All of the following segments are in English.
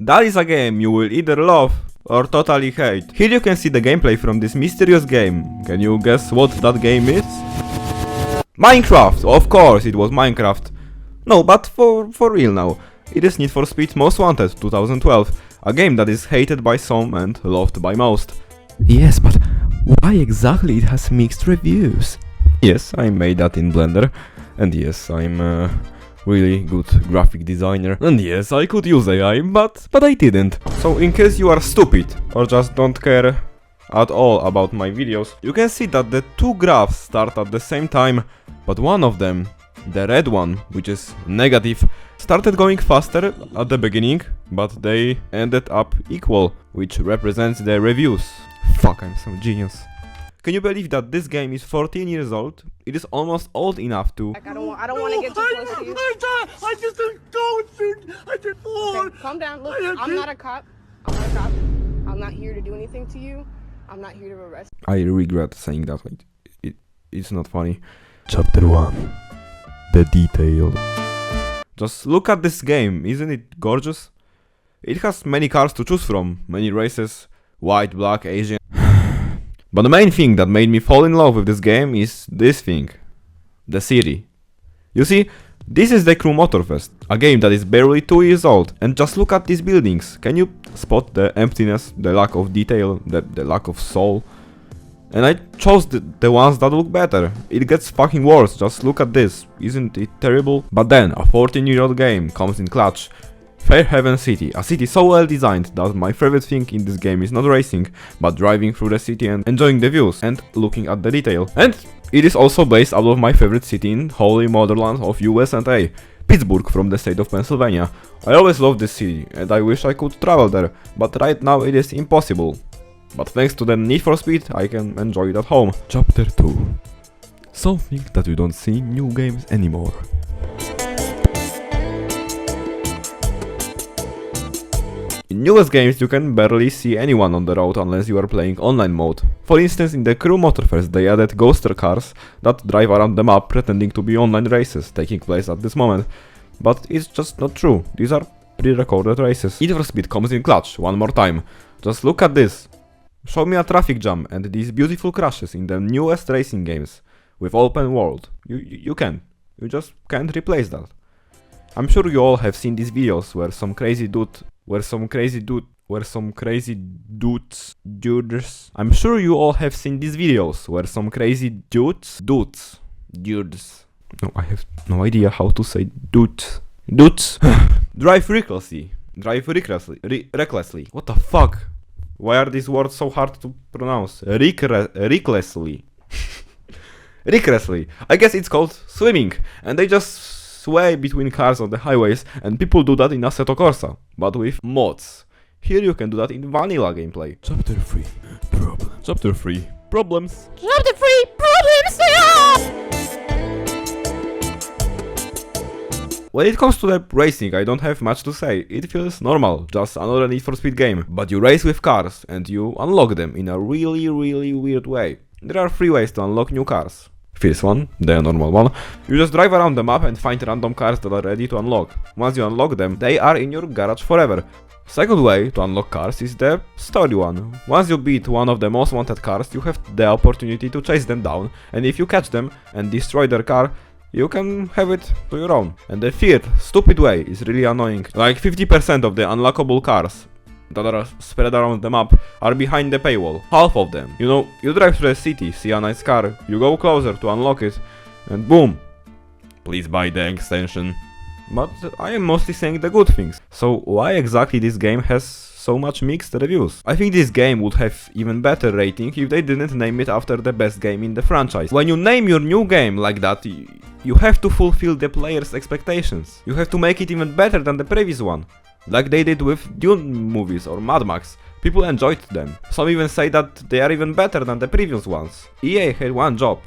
That is a game you will either love or totally hate. Here you can see the gameplay from this mysterious game. Can you guess what that game is? Minecraft! Of course, it was Minecraft. No, but for real now. It is Need for Speed Most Wanted 2012, a game that is hated by some and loved by most. Yes, but why exactly it has mixed reviews? Yes, I made that in Blender, and yes, I'm a really good graphic designer, and yes, I could use AI, but I didn't. So in case you are stupid, or just don't care at all about my videos, you can see that the two graphs start at the same time, but one of them, the red one, which is negative, started going faster at the beginning, but they ended up equal, which represents the reviews. Fuck, I'm some genius. Can you believe that this game is 14 years old? It is almost old enough to... I don't want to get too close to you. I just didn't go and shoot. I didn't. Okay, calm down. Look, I'm not a cop. I'm not a cop. I'm not here to do anything to you. I'm not here to arrest. I regret saying that. It's not funny. Chapter 1. The detail. Just look at this game, isn't it gorgeous? It has many cars to choose from, many races, white, black, Asian. But the main thing that made me fall in love with this game is this thing. The city. You see, this is the Crew Motorfest, a game that is barely 2 years old, and just look at these buildings. Can you spot the emptiness, the lack of detail, the lack of soul? And I chose the ones that look better. It gets fucking worse, just look at this, isn't it terrible? But then, a 14-year-old game comes in clutch. Fairhaven City, a city so well designed that my favorite thing in this game is not racing, but driving through the city and enjoying the views and looking at the detail. And it is also based out of my favorite city in holy motherland of USA, Pittsburgh from the state of Pennsylvania. I always loved this city and I wish I could travel there, but right now it is impossible. But thanks to the Need for Speed, I can enjoy it at home. Chapter 2. Something that you don't see in new games anymore. In newest games you can barely see anyone on the road unless you are playing online mode. For instance, in the Crew Motorfest they added ghoster cars that drive around the map pretending to be online races taking place at this moment. But it's just not true, these are pre-recorded races. Need for Speed comes in clutch, one more time. Just look at this. Show me a traffic jam and these beautiful crashes in the newest racing games with open world. You just can't replace that. I'm sure you all have seen these videos where some crazy dudes. I'm sure you all have seen these videos where some crazy dudes. No, I have no idea how to say dudes. Drive recklessly. Recklessly. What the fuck? Why are these words so hard to pronounce? Recklessly. Recklessly. I guess it's called swimming, and they just sway between cars on the highways, and people do that in Assetto Corsa, but with mods. Here you can do that in vanilla gameplay. Chapter 3. Problems. Chapter 3. Problems. Chapter 3 problems. When it comes to the racing, I don't have much to say. It feels normal, just another Need for Speed game. But you race with cars, and you unlock them in a really weird way. There are 3 ways to unlock new cars. First one, the normal one, you just drive around the map and find random cars that are ready to unlock. Once you unlock them, they are in your garage forever. Second way to unlock cars is the story one. Once you beat one of the most wanted cars, you have the opportunity to chase them down, and if you catch them and destroy their car, you can have it to your own. And the third, stupid way is really annoying. Like 50% of the unlockable cars that are spread around the map are behind the paywall. Half of them. You know, you drive through the city, see a nice car, you go closer to unlock it, and boom! Please buy the extension. But I am mostly saying the good things. So why exactly this game has so much mixed reviews? I think this game would have even better rating if they didn't name it after the best game in the franchise. When you name your new game like that, you have to fulfill the player's expectations. You have to make it even better than the previous one. Like they did with Dune movies or Mad Max. People enjoyed them. Some even say that they are even better than the previous ones. EA had one job.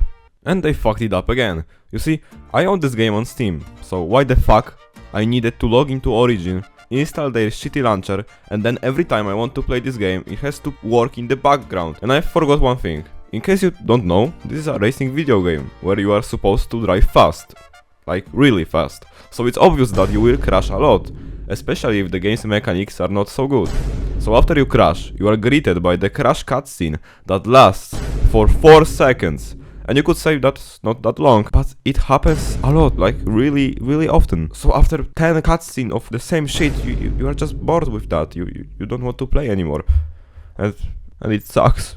And they fucked it up again. You see, I own this game on Steam, so why the fuck I needed to log into Origin, install their shitty launcher, and then every time I want to play this game, it has to work in the background. And I forgot one thing. In case you don't know, this is a racing video game, where you are supposed to drive fast. Like, really fast. So it's obvious that you will crash a lot. especially if the game's mechanics are not so good. So after you crash, you are greeted by the crash cutscene that lasts for 4 seconds. And you could say that's not that long, but it happens a lot, like really, really often. So after 10 cutscenes of the same shit, you are just bored with that. You don't want to play anymore. And it sucks.